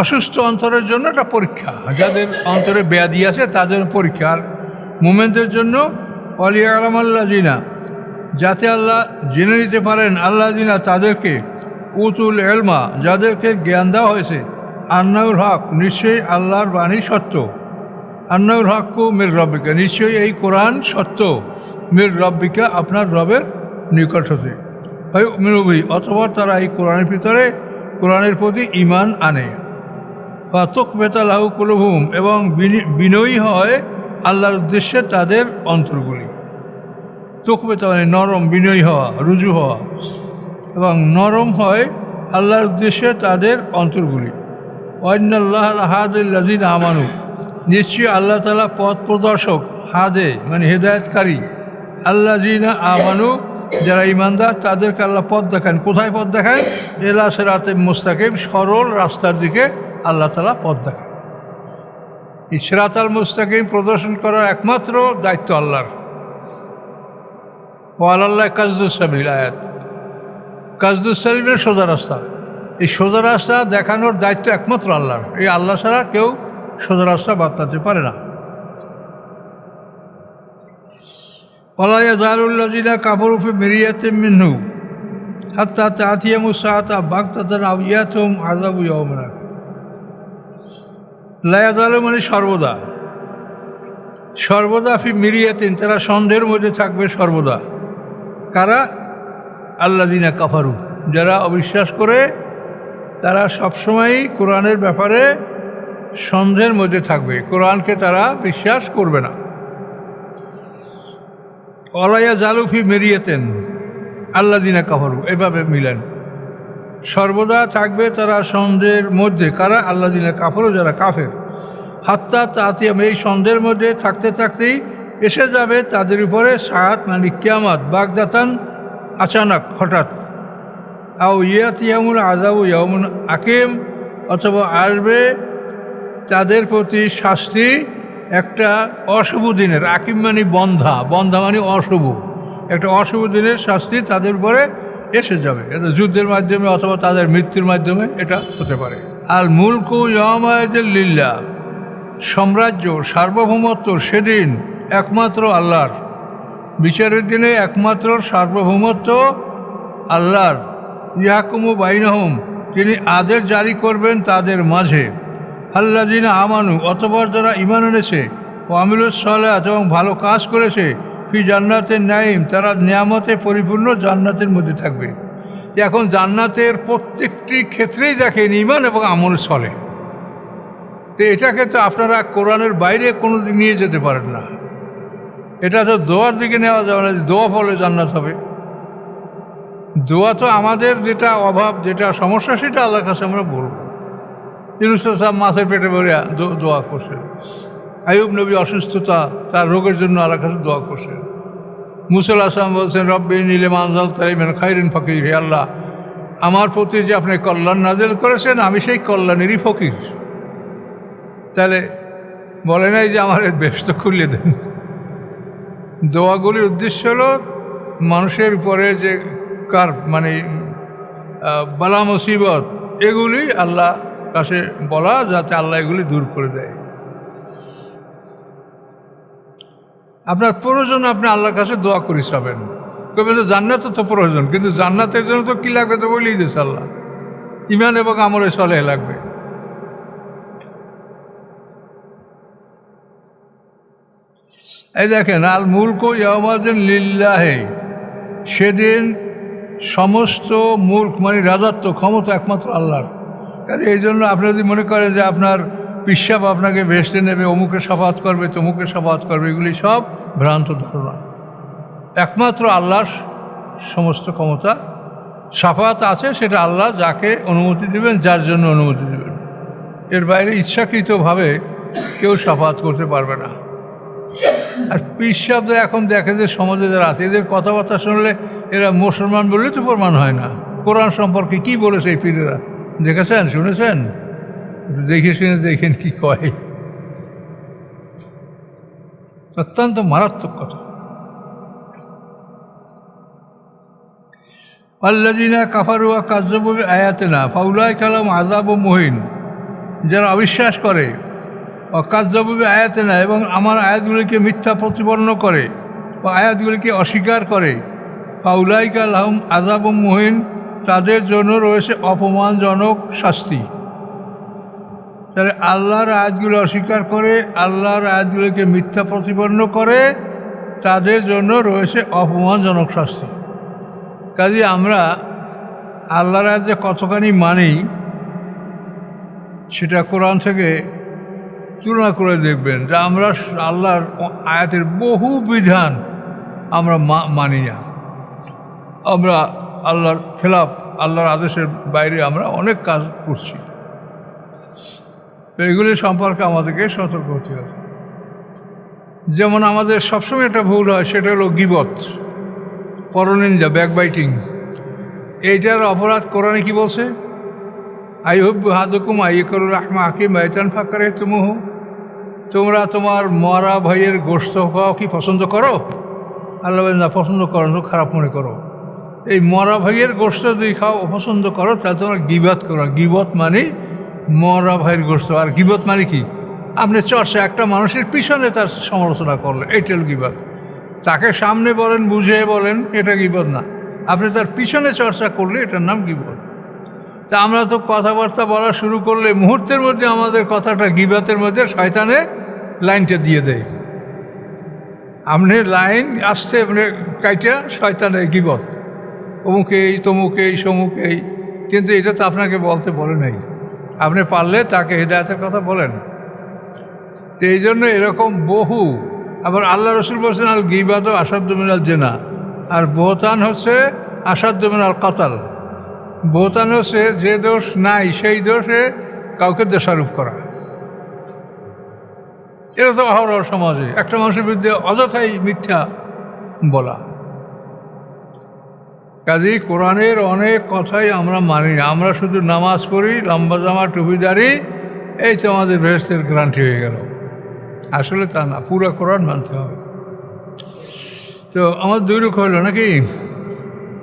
অসুস্থ অন্তরের জন্য একটা পরীক্ষা, যাদের অন্তরে ব্যাধি আছে তাদের পরীক্ষা। আর মুমিনদের জন্য ওয়ালিয়ালামাল্লাযিনা, যাতে আল্লাহ জেনে নিতে পারেন, আল্লাযিনা তাদেরকে, উতুল ইলমা যাদেরকে জ্ঞান দেওয়া হয়েছে, আন্নাউল হক নিশ্চয়ই আল্লাহর বাণী সত্য, আন্নাউল হক মির রব্বিকা নিশ্চয়ই এই কোরআন সত্য, মির রব্বিকা আপনার রবের নিকট হতে। মিরুবি অথবা তারা এই কোরআনের ভিতরে, কোরআনের প্রতি ঈমান আনে। বা তুকবিতা লাহু কুলুবুহুম, এবং বিনয়ী হয় আল্লাহর উদ্দেশ্যে তাদের অন্তরগুলি। তুকবিতা মানে নরম, বিনয়ী হওয়া, রুজু হওয়া, এবং নরম হয় আল্লাহর উদ্দেশ্যে তাদের অন্তরগুলি। ওয়াইন্নাল্লাহ লাহাদিল্লাযিনা আমানু, নিশ্চয়ই আল্লাহ তাআলা পথ প্রদর্শক, হাদে মানে হেদায়েতকারী, আল্লাযিনা আমানু যারা ঈমানদার তাদেরকে আল্লাহ পথ দেখান। কোথায় পথ দেখান? ইলা সিরাতিম মুস্তাকিম, সরল রাস্তার দিকে আল্লাহ তাআলা পথ দেখান। এই সিরাতাল মুস্তাকিম প্রদর্শন করার একমাত্র দায়িত্ব আল্লাহর। ওয়ালাল্লাহ কাসদুস সাবিল, আয়াত কাসদুস সাবিলের সোজা রাস্তা। এই সোজা রাস্তা দেখানোর দায়িত্ব একমাত্র আল্লাহর। এই আল্লাহ ছাড়া কেউ সোজা রাস্তা বাতলাতে পারে না। ওয়ালা ইয়াযালুল্লাযিনা কাফারু ফি মিরইয়াতিন মিনহু হাত্তা তা'তিয়াহুমুস সাআতু বাগতাতান আও ইয়াতুহুম আযাবু ইয়াওমিন আযীম। লা ইয়াযালু মানে সর্বদা, সর্বদা ফি মিরইয়াতিন তারা সন্দেহের মধ্যে থাকবে সর্বদা। কারা? আল্লাযিনা কাফারু, যারা অবিশ্বাস করে, তারা সবসময়ই কোরআনের ব্যাপারে সন্দেহের মধ্যে থাকবে, কোরআনকে তারা বিশ্বাস করবে না। ওয়ালা ইয়াযালু ফি মিরইয়াতিন আল্লাযিনা কাফারু, এভাবে মিলেন, সর্বদা থাকবে তারা সন্দেহের মধ্যে। কারা? আল্লাযিনা কাফারু, যারা কাফের। হাত্তা তা'তিয়াহুম, এই সন্দেহের মধ্যে থাকতে থাকতেই এসে যাবে তাদের উপরে সাআত মানে কিয়ামত, বাগদাতান আচানক, হঠাৎ। আও ইয়াতিয়াহুমুল আযাবু ইয়াওমুন আকিম, অথবা আসবে তাদের প্রতি শাস্তি একটা অশুভ দিনের। আকিম মানে বন্ধা, বন্ধা মানে অশুভ, একটা অশুভ দিনের শাস্তি তাদের উপরে এসে যাবে। এটা যুদ্ধের মাধ্যমে অথবা তাদের মৃত্যুর মাধ্যমে এটা হতে পারে। আর মুলকু ইয়াওমাইযিন লিল্লাহ, সাম্রাজ্য, সার্বভৌমত্ব সেদিন একমাত্র আল্লাহর। বিচারের দিনে একমাত্র সার্বভৌমত্ব আল্লাহর। ইয়াহকুমু বাইনাহুম, তিনি আদেশ জারি করবেন তাদের মাঝে। আল্লাযিনা আমানু, অতঃপর যারা ঈমান এনেছে, ও আমিলুস সালিহাত, এবং ভালো কাজ করেছে, ফি জান্নাতিন নাঈম, তারা নিয়ামতে পরিপূর্ণ জান্নাতের মধ্যে থাকবে। এখন জান্নাতের প্রত্যেকটি ক্ষেত্রেই দেখেন ঈমান এবং আমল চলে। তো এটাকে তো আপনারা কোরআনের বাইরে কোনো দিক নিয়ে যেতে পারেন না। এটা তো দোয়ার দিকে নেওয়া যাবে না, দোয়া ফলে জান্নাত হবে। দোয়া তো আমাদের যেটা অভাব, যেটা সমস্যা, সেটা আল্লাহর কাছে আমরা বলবো। ইউনূস সাহেব মাছের পেটে ভরে দোয়া করছেন। আইয়ুব নবী অসুস্থতা, তার রোগের জন্য আল্লাহর কাছে দোয়া করছেন। মুসা আলাইহিস সালাম বলছেন, রব্বি নিলে মানজাল তাইমিন খাইরিন ফকির, হে আল্লাহ, আমার প্রতি যে আপনি কল্যাণ নাজিল করেছেন, আমি সেই কল্যাণেরই ফকির। তাহলে বলে নাই যে আমার বেহেশত খুলে দেন। দোয়াগুলির উদ্দেশ্য হলো মানুষের উপরে যে কার মানে বালা মুসিবত, এগুলি আল্লাহ কাছে বলা, যাতে আল্লাহ এগুলি দূর করে দেয়। আপনার প্রয়োজন, আপনি আল্লাহর কাছে দোয়া করে যাবেন। কবে তো জান্নাতও তো প্রয়োজন, কিন্তু জান্নাতের জন্য তো কী লাগবে তো বলেই দিয়েছে আল্লাহ, ঈমান এবং আমলে সালেহ লাগবে। এই দেখেন, আল মুলকু ইয়াওমাইযিন লিল্লাহি, সেদিন সমস্ত মুল্ক মানে রাজত্ব, ক্ষমতা একমাত্র আল্লাহর। কারণ এই জন্য আপনি যদি মনে করেন যে আপনার পিসাব আপনাকে ভেস্টে নেবে, অমুকে সাফাত করবে, তমুকে সাফাত করবে, এগুলি সব ভ্রান্ত ধারণা। একমাত্র আল্লাহর সমস্ত ক্ষমতা। সাফাত আছে, সেটা আল্লাহ যাকে অনুমতি দেবেন, যার জন্য অনুমতি দেবেন। এর বাইরে ইচ্ছাকৃতভাবে কেউ সাফাত করতে পারবে না। আর পিসাবদের এখন দেখে যে সমাজে যারা আছে, এদের কথাবার্তা শুনলে এরা মুসলমান বললে তো প্রমাণ হয় না। কোরআন সম্পর্কে কি বলেছে এই পীরেরা, দেখেছেন, শুনেছেন? দেখে শুনে দেখেন কি কয়, অত্যন্ত মারাত্মক কথা। আল্লাযীনা কাফারু ওয়া কাযযাবু বিআয়াতিনা ফাউলাইকা লাহুম আযাবুম মুহিন। যারা অবিশ্বাস করে, ও কাযযাবু বিআয়াতিনা, এবং আমার আয়াতগুলিকে মিথ্যা প্রতিপন্ন করে বা আয়াতগুলিকে অস্বীকার করে, ফাউলাইকা লাহুম আযাবুম মুহিন, তাদের জন্য রয়েছে অপমানজনক শাস্তি। তাহলে আল্লাহর আয়াতগুলো অস্বীকার করে, আল্লাহর আয়াতগুলিকে মিথ্যা প্রতিপন্ন করে, তাদের জন্য রয়েছে অপমানজনক শাস্তি। কাজে আমরা আল্লাহর আয়াত যে কতখানি মানি সেটা কোরআন থেকে তুলনা করে দেখবেন যে আমরা আল্লাহর আয়াতের বহু বিধান আমরা মানি না। আমরা আল্লাহর খেলাফ, আল্লাহর আদেশের বাইরে আমরা অনেক কাজ করছি। তো এগুলি সম্পর্কে আমাদেরকে সতর্ক হতে হবে। যেমন আমাদের সবসময় একটা ভুল হয়, সেটা হলো গীবত, পরনিন্দা, ব্যাকবাইটিং। এইটার অপরাধ কোরআনে কি বলছে? আইহুব্বু আহাদুকুম আইয়াকুলা লাহমা আখিহি মাইতান ফাকারিহতুমুহু। তোমরা তোমার মরা ভাইয়ের গোশত খাওয়া কি পছন্দ করো? আল্লাহ বলেন না, পছন্দ করো না, খারাপ মনে করো। এই মরা ভাইয়ের গোশত যদি খাও অপছন্দ করো, তাহলে তোমরা গীবত করো। গীবত মানে মরা ভাইয়ের গোশত। আর গীবত মানে কি? আপনি চর্চা, একটা মানুষের পিছনে তার সমালোচনা করলেন, এইটাল গীবত। তাকে সামনে বলেন, বুঝিয়ে বলেন, এটা গীবত না। আপনি তার পিছনে চর্চা করলে এটার নাম গীবত। তা আমরা তো কথাবার্তা বলা শুরু করলে মুহূর্তের মধ্যে আমাদের কথাটা গীবতের মধ্যে শয়তানে লাইনটা দিয়ে দেয়। আপনি লাইন আসছে, আপনি কাইটা শয়তানের গীবত, অমুকেই তমুকেই সমুকেই, কিন্তু এটা তো আপনাকে বলতে বলে নাই। আপনি পারলে তাকে হেদায়েতের কথা বলেন। তো এই জন্য এরকম বহু। আবার আল্লাহ রসুল বলছেন, আল গীবাতু আসাদ্দু মিনাল জিনা, আর বহতান হচ্ছে আসাদ্দু মিনাল কাতাল। বহতান হচ্ছে যে দোষ নাই সেই দোষে কাউকে দোষারোপ করা। এটা তো অহরহ সমাজে একটা মানুষের বিরুদ্ধে অযথাই মিথ্যা বলা। কাজেই কোরআনের অনেক কথাই আমরা মানি না। আমরা শুধু নামাজ পড়ি, লম্বা জামা, টুপিদারি, এই তো আমাদের বেহেশতের গ্যারান্টি হয়ে গেল। আসলে তা না, পুরো কোরআন মানতে হবে। তো আমার দুই রকম হলো নাকি।